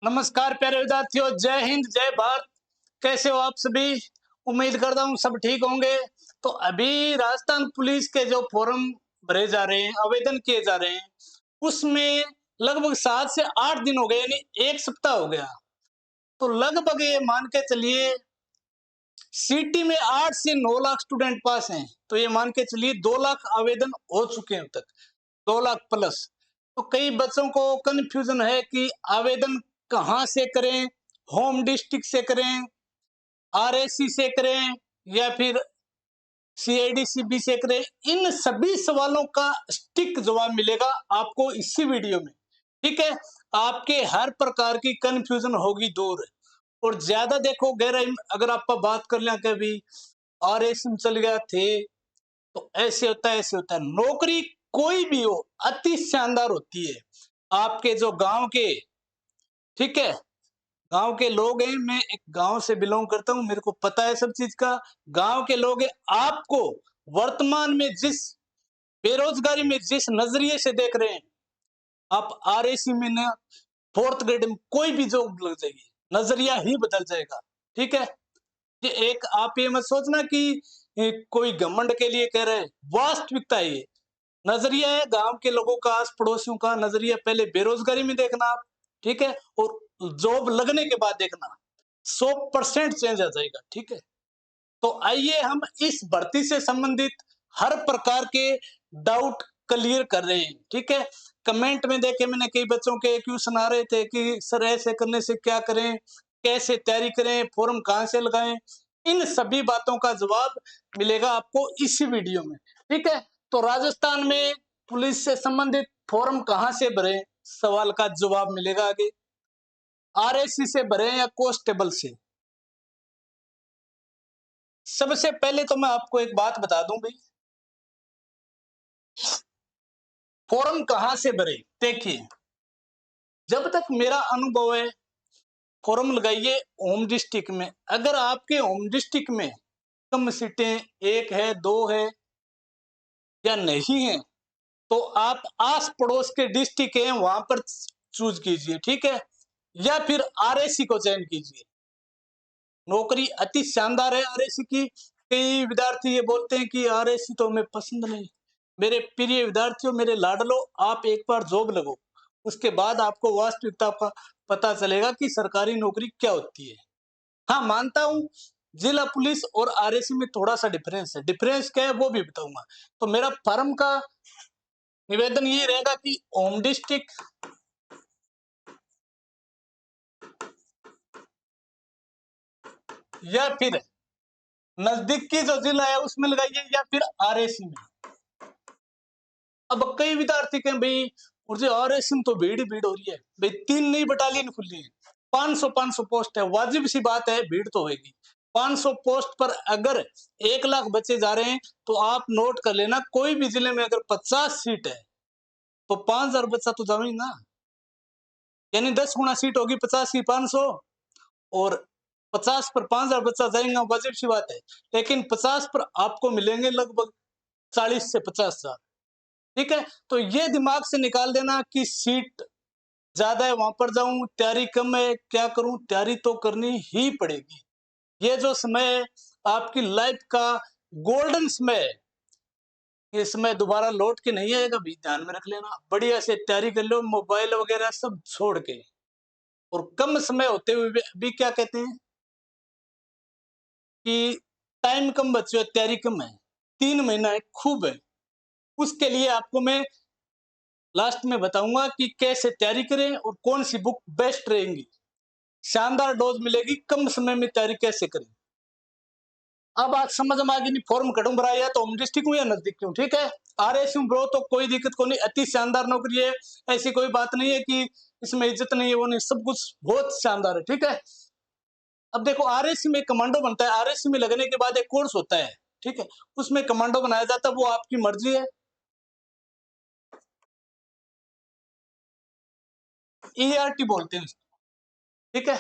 नमस्कार प्यारे विद्यार्थियों, जय हिंद जय भारत। कैसे हो आप सभी? उम्मीद करता हूँ सब ठीक होंगे। तो अभी राजस्थान पुलिस के जो फॉर्म भरे जा रहे हैं, आवेदन किए जा रहे हैं, उसमें लगभग 7 से 8 दिन हो गए, यानी 1 सप्ताह हो गया। तो लगभग ये मान के चलिए सिटी में 8 से 9 लाख स्टूडेंट पास हैं। तो ये मान के चलिए 2 लाख आवेदन हो चुके हैं अब तक, 2 लाख प्लस। तो कई बच्चों को कन्फ्यूजन है कि आवेदन कहाँ से करें, होम डिस्ट्रिक्ट से करें, आरएससी से करें या फिर सीआईडीसीबी से करें। इन सभी सवालों का स्टिक जवाब मिलेगा आपको इसी वीडियो में। ठीक है, आपके हर प्रकार की कन्फ्यूजन होगी दूर। और ज्यादा देखो गहराई अगर आप बात कर लें, कभी आरएससी में चल गया थे तो ऐसे होता है ऐसे होता है। नौकरी कोई भी हो अति शानदार होती है। आपके जो गांव के, ठीक है, गांव के लोग हैं, मैं एक गांव से बिलोंग करता हूं, मेरे को पता है सब चीज का। गांव के लोग हैं, आपको वर्तमान में जिस बेरोजगारी में जिस नजरिए से देख रहे हैं, आप आरएसी में ना 4th ग्रेड में कोई भी जॉब लग जाएगी, नजरिया ही बदल जाएगा। ठीक है, ये एक आप ये मत सोचना कि कोई घमंड के लिए कह रहे हैं, वास्तविकता है ये। नजरिया है गांव के लोगों का, आस पड़ोसियों का नजरिया। पहले बेरोजगारी में देखना आप, ठीक है, और जॉब लगने के बाद देखना, 100% चेंज आ जाएगा। ठीक है, तो आइए हम इस भर्ती से संबंधित हर प्रकार के डाउट क्लियर कर रहे हैं। ठीक है, कमेंट में देखे मैंने कई बच्चों के क्वेश्चन आ रहे थे कि सर ऐसे करने से क्या करें, कैसे तैयारी करें, फॉर्म कहाँ से लगाएं। इन सभी बातों का जवाब मिलेगा आपको इसी वीडियो में। ठीक है, तो राजस्थान में पुलिस से संबंधित फॉर्म कहाँ से भरें, सवाल का जवाब मिलेगा आगे। आरएससी से भरें या कांस्टेबल से? सबसे पहले तो मैं आपको एक बात बता दूं भाई, फॉर्म कहां से भरे। देखिए, जब तक मेरा अनुभव है, फॉर्म लगाइए होम डिस्ट्रिक्ट में। अगर आपके होम डिस्ट्रिक्ट में कम सीटें, एक है, दो है या नहीं है, तो आप आस पड़ोस के डिस्ट्रिक्ट हैं वहां पर चूज कीजिए। ठीक है, या फिर आरएससी को चयन कीजिए। नौकरी अति शानदार है आरएससी की। कई विद्यार्थी ये बोलते हैं कि आरएससी तो हमें पसंद नहीं। मेरे प्रिय विद्यार्थियों, मेरे लाडलो, आप एक बार जॉब लगो, उसके बाद आपको वास्तविकता का पता चलेगा कि सरकारी नौकरी क्या होती है। हाँ, मानता हूं जिला पुलिस और आरएससी में थोड़ा सा डिफरेंस है। डिफरेंस क्या है वो भी बताऊंगा। तो मेरा फर्म का निवेदन ये रहेगा कि होम डिस्ट्रिक्ट या फिर नजदीक की जो जिला है उसमें लगाइए, या फिर आरएससी में। अब कई विद्यार्थी कहें भाई मुझे आरएससी में तो भीड़ ही भीड़ हो रही है। भाई 3 नई बटालियन खुली है, 500 पोस्ट है, वाजिब सी बात है, भीड़ तो होगी। 500 पोस्ट पर अगर 1 लाख बच्चे जा रहे हैं, तो आप नोट कर लेना, कोई भी जिले में अगर 50 सीट है तो 5000 बच्चा तो जाएंगे ना, यानी 10 गुना सीट होगी, 50 की 500, और 50 पर 5000 बच्चा जाएगा, वाजिब सी बात है। लेकिन 50 पर आपको मिलेंगे लगभग 40 से 50,000। ठीक है, तो ये दिमाग से निकाल देना कि सीट ज्यादा है वहां पर जाऊं, तैयारी कम है, क्या करूं, तैयारी तो करनी ही पड़ेगी। ये जो समय है आपकी लाइफ का गोल्डन समय है, ये समय दोबारा लौट के नहीं आएगा भी, ध्यान में रख लेना। बढ़िया से तैयारी कर लो, मोबाइल वगैरह सब छोड़ के। और कम समय होते हुए भी अभी क्या कहते हैं कि टाइम कम बचे हो, तैयारी कम है, 3 महीना है, खूब है। उसके लिए आपको मैं लास्ट में बताऊंगा कि कैसे तैयारी करें और कौन सी बुक बेस्ट रहेंगी। शानदार डोज मिलेगी, कम समय में तैयारी कैसे करें। अब आज समझ में आ गई नहीं, फॉर्म कटूं भरा या तो होम डिस्ट्रिक्ट हूं या नजदीक हूं। ठीक है, आरएस हूं ब्रो तो कोई दिक्कत को नहीं, अति शानदार नौकरी है। ऐसी कोई बात नहीं है कि इसमें इज्जत नहीं है, वो नहीं, सब कुछ बहुत शानदार है। ठीक है, अब देखो आरएससी में कमांडो बनता है, आरएससी में लगने के बाद एक कोर्स होता है, ठीक है, उसमें कमांडो बनाया जाता है, वो आपकी मर्जी है। ईआरटी बोलते हैं उसको, ठीक है,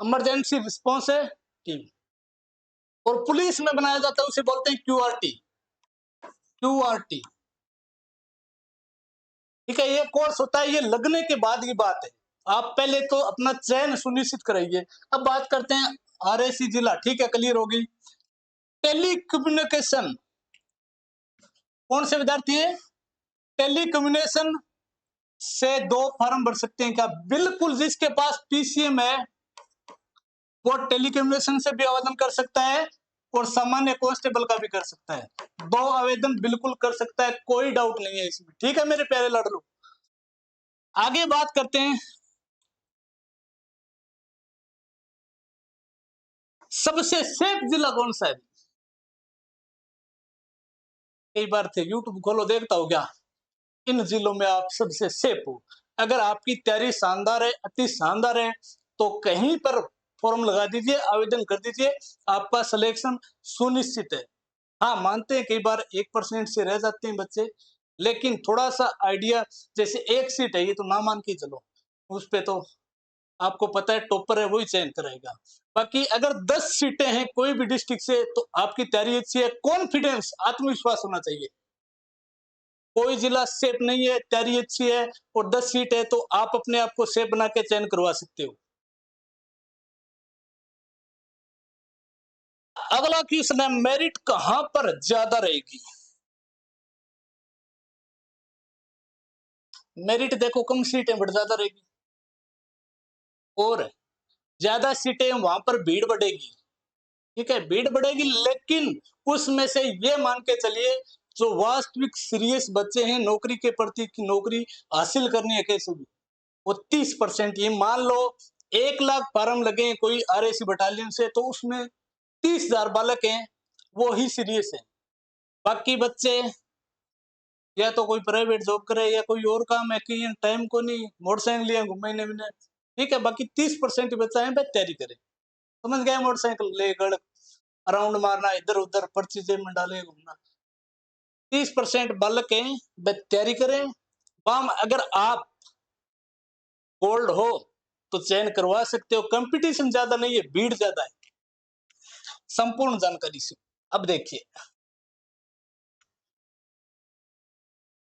इमरजेंसी रिस्पॉन्स है टीम। और पुलिस में बनाया जाता है, उसे बोलते हैं क्यूआरटी, क्यूआरटी। ठीक है, ये कोर्स होता है, ये लगने के बाद की बात है। आप पहले तो अपना चयन सुनिश्चित कराइए। अब बात करते हैं आरएसी जिला, ठीक है, क्लियर होगी। टेलीकम्युनिकेशन, कौन से विद्यार्थी है? टेलीकम्युनिकेशन से 2 फॉर्म भर सकते हैं क्या? बिल्कुल, जिसके पास पीसीएम है वो टेलीकम्युनिकेशन से भी आवेदन कर सकता है और सामान्य कांस्टेबल का भी कर सकता है। 2 आवेदन बिल्कुल कर सकता है, कोई डाउट नहीं है इसमें, ठीक है मेरे प्यारे लाडलो। आगे बात करते हैं, सबसे सेफ जिला कौन सा है? कई बार थे यूट्यूब खोलो देखता हो क्या, इन जिलों में आप सबसे सेफ हो। अगर आपकी तैयारी शानदार है, अति शानदार है, तो कहीं पर फॉर्म लगा दीजिए, आवेदन कर दीजिए, आपका सिलेक्शन सुनिश्चित है। हाँ, मानते हैं कई बार 1% से रह जाते हैं बच्चे, लेकिन थोड़ा-सा आइडिया, जैसे 1 सीट है ये तो ना मान के चलो, उस पे तो आपको पता है टॉपर है वही चयन कराएगा। बाकी अगर 10 सीटें हैं कोई भी डिस्ट्रिक्ट से तो आपकी तैयारी अच्छी है, कॉन्फिडेंस, आत्मविश्वास होना चाहिए। कोई जिला सेफ नहीं है, तैयारी अच्छी है और 10 सीट है तो आप अपने आप को सेफ बना के चयन करवा सकते हो। अगला क्वेश्चन है, मेरिट कहां पर ज्यादा रहेगी? मेरिट देखो, कम सीटें बढ़ ज्यादा रहेगी और ज्यादा सीटें वहां पर भीड़ बढ़ेगी। ठीक है, भीड़ बढ़ेगी, लेकिन उसमें से ये मान के चलिए जो वास्तविक सीरियस बच्चे हैं नौकरी के प्रति की नौकरी हासिल करनी है कैसे भी, वो 30%, ये मान लो 1 लाख फार्म लगे हैं कोई आरएसी बटालियन से तो उसमें 30,000 बालक हैं वो ही सीरियस है। बाकी बच्चे या तो कोई प्राइवेट जॉब करे या कोई और काम है कि टाइम को नहीं मोटरसाइकिल लिया घूमे ने, ठीक है। बाकी 30% बच्चा है भाई तैयारी करे, समझ गए, मोटरसाइकिल लेकर राउंड मारना, इधर उधर पर्ची जेब में डाले घूमना। 30% बालक हैं भाई तैयारी करें। बाम अगर आप गोल्ड हो तो चयन करवा सकते हो, कंपटीशन ज्यादा नहीं है, भीड़ ज्यादा है। संपूर्ण जानकारी से अब देखिए,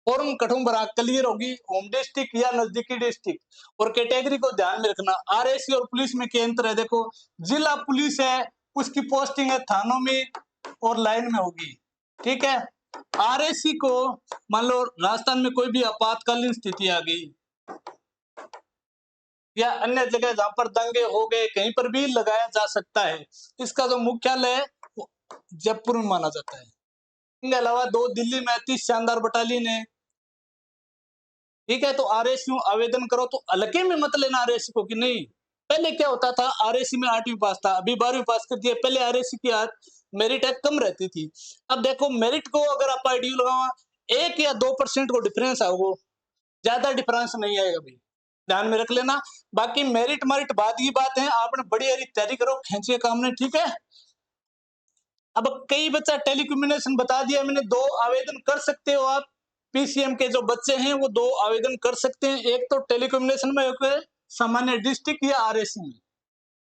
फॉर्म कठोर भरा क्लियर होगी, होम डिस्ट्रिक्ट या नजदीकी डिस्ट्रिक्ट, और कैटेगरी को ध्यान में रखना। आरएसी और पुलिस में क्या अंतर है देखो, जिला पुलिस है उसकी पोस्टिंग है थानों में और लाइन में होगी, ठीक है। आरएसी को मान लो राजस्थान में कोई भी आपातकालीन स्थिति आ गई या अन्य जगह जहां पर दंगे हो गए कहीं पर भी लगाया जा सकता है। इसका जो मुख्यालय है वो जयपुर में माना जाता है। इसके अलावा 2 दिल्ली में अति शानदार बटालियन है, ठीक है। तो आरएसी में आवेदन करो तो हल्के में मत लेना आरएसी को कि नहीं। पहले क्या होता था, आरएसी में 8वीं पास था, अभी 12वीं पास कर दिया। पहले आरएसी की मेरिट कम रहती थी। अब देखो मेरिट को अगर आप आईडीयू लगाओ 1 या 2% को डिफरेंस आओगे, ज्यादा डिफरेंस नहीं आएगा भाई, ध्यान में रख लेना। बाकी मेरिट मेरिट बाद की बात है, आपने बड़ी तैयारी करो, खींचे काम ने, ठीक है। अब कई बच्चा टेलीकम्युनिकेशन बता दिया मैंने, 2 आवेदन कर सकते हो आप। पीसीएम के जो बच्चे हैं वो 2 आवेदन कर सकते हैं, एक तो टेलीकम्युनिकेशन में, एक सामान्य डिस्ट्रिक्ट या आरएसी में।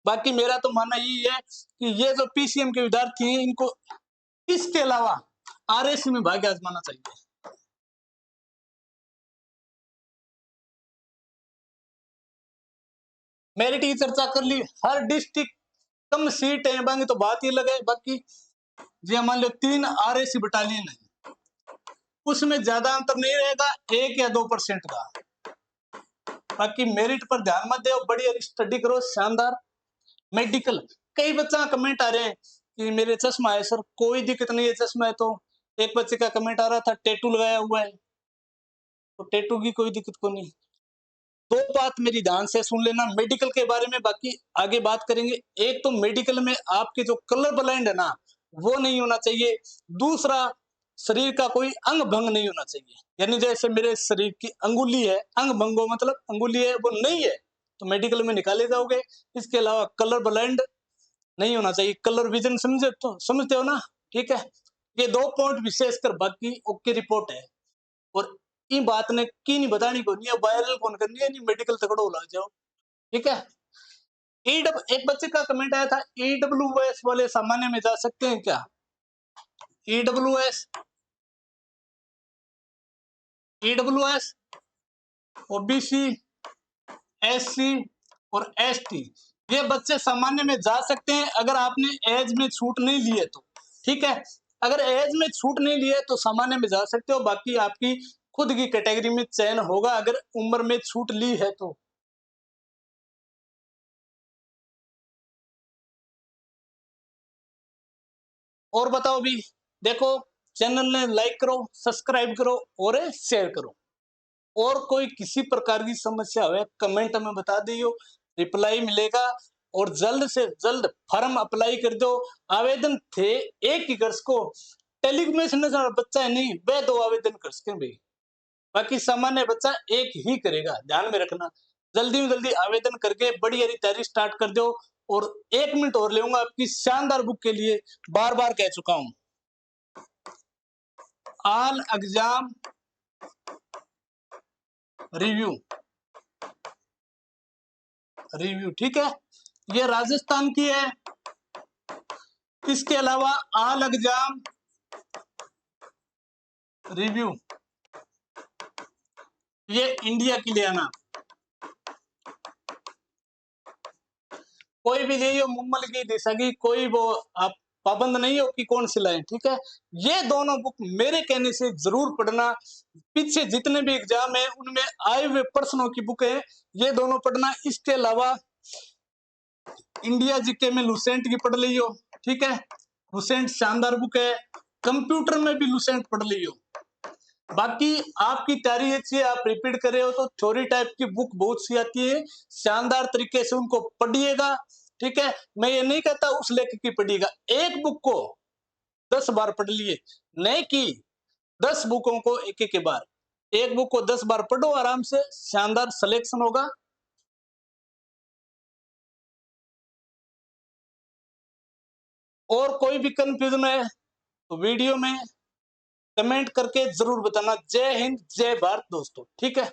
बाकी मेरा तो मानना यही है कि ये जो पीसीएम के विद्यार्थी हैं इनको इसके अलावा आरएसी में भाग्य आजमाना चाहिए। मेरिट की चर्चा कर ली, हर डिस्ट्रिक्ट कम सीट है बाकी तो बात ही लगे। बाकी जी मान लो 3 आरएसी बटालियन है, उसमें ज्यादा अंतर नहीं रहेगा, 1 या 2% का। बाकी मेरिट पर ध्यान मत दो, बढ़िया स्टडी करो, शानदार। मेडिकल, कई बच्चा कमेंट आ रहे हैं कि मेरे चश्मा है सर, कोई दिक्कत नहीं है चश्मा है तो। एक बच्चे का कमेंट आ रहा था टैटू लगाया हुआ है, तो टैटू की कोई दिक्कत को नहीं। 2 बात मेरी ध्यान से सुन लेना मेडिकल के बारे में, बाकी आगे बात करेंगे। एक तो मेडिकल में आपके जो कलर ब्लाइंड है ना वो नहीं होना चाहिए। दूसरा, शरीर का कोई अंग भंग नहीं होना चाहिए, यानी जैसे मेरे शरीर की अंगुली है, अंग भंगो मतलब अंगुली है वो नहीं है तो मेडिकल में निकाले जाओगे। इसके अलावा कलर ब्लाइंड नहीं होना चाहिए, कलर विजन समझे तो समझते हो ना, ठीक है। ये 2 पॉइंट विशेषकर, बाकी ओके रिपोर्ट है। और ई बात ने की नहीं बतानी को नहीं है, वायरल कौन करनी है, नहीं मेडिकल तकड़ो लग जाओ, ठीक है। एक बच्चे का कमेंट आया था, ईडब्ल्यूएस वाले सामान्य में जा सकते हैं क्या? ईडब्ल्यूएस, ईडब्ल्यूएस, ओबीसी, SC और ST ये बच्चे सामान्य में जा सकते हैं अगर आपने एज में छूट नहीं ली है तो, ठीक है। अगर एज में छूट नहीं ली है तो सामान्य में जा सकते हो, बाकी आपकी खुद की कैटेगरी में चयन होगा अगर उम्र में छूट ली है तो। और बताओ भी, देखो चैनल ने लाइक करो, सब्सक्राइब करो और शेयर करो। और कोई किसी प्रकार की समस्या हो कमेंट में बता दियो, रिप्लाई मिलेगा। और जल्द से जल्द फॉर्म अप्लाई कर दो। आवेदन थे एक ही कर सको, टेलीकम्युनिकेशन बच्चा है नहीं वे दो आवेदन कर सके भाई, बाकी सामान्य बच्चा एक ही करेगा, ध्यान में रखना। जल्दी में जल्दी आवेदन करके बड़ी हरी तैयारी स्टार्ट कर दो। और 1 मिनट और लेऊंगा आपकी शानदार बुक के लिए, बार बार कह चुका हूं, ऑल एग्जाम रिव्यू, रिव्यू ठीक है, ये राजस्थान की है। इसके अलावा ऑल एग्जाम रिव्यू ये इंडिया की ले आना, कोई भी ले मुम्मल की दिशा की, कोई वो आप पाबंद नहीं हो कि कौन सी लाए, ठीक है। ये दोनों बुक मेरे कहने से जरूर पढ़ना, पीछे जितने भी एग्जाम है उनमें आए हुए प्रश्नों की बुक है, ये दोनों पढ़ना। इसके अलावा इंडिया जीके में लुसेंट की पढ़ लियो, ठीक है, लुसेंट शानदार बुक है। कंप्यूटर में भी लुसेंट पढ़ लियो। बाकी आपकी तैयारी अच्छी है, आप रिपीट कर रहे हो तो थ्योरी टाइप की बुक बहुत सी आती है, शानदार तरीके से उनको पढ़िएगा, ठीक है। मैं ये नहीं कहता उस लेखक की पढ़िएगा, एक बुक को 10 बार पढ़ लिए, नहीं कि 10 बुकों को एक एक बार, एक बुक को 10 बार पढ़ो, आराम से शानदार सिलेक्शन होगा। और कोई भी कंफ्यूजन है तो वीडियो में कमेंट करके जरूर बताना। जय हिंद जय भारत दोस्तों, ठीक है।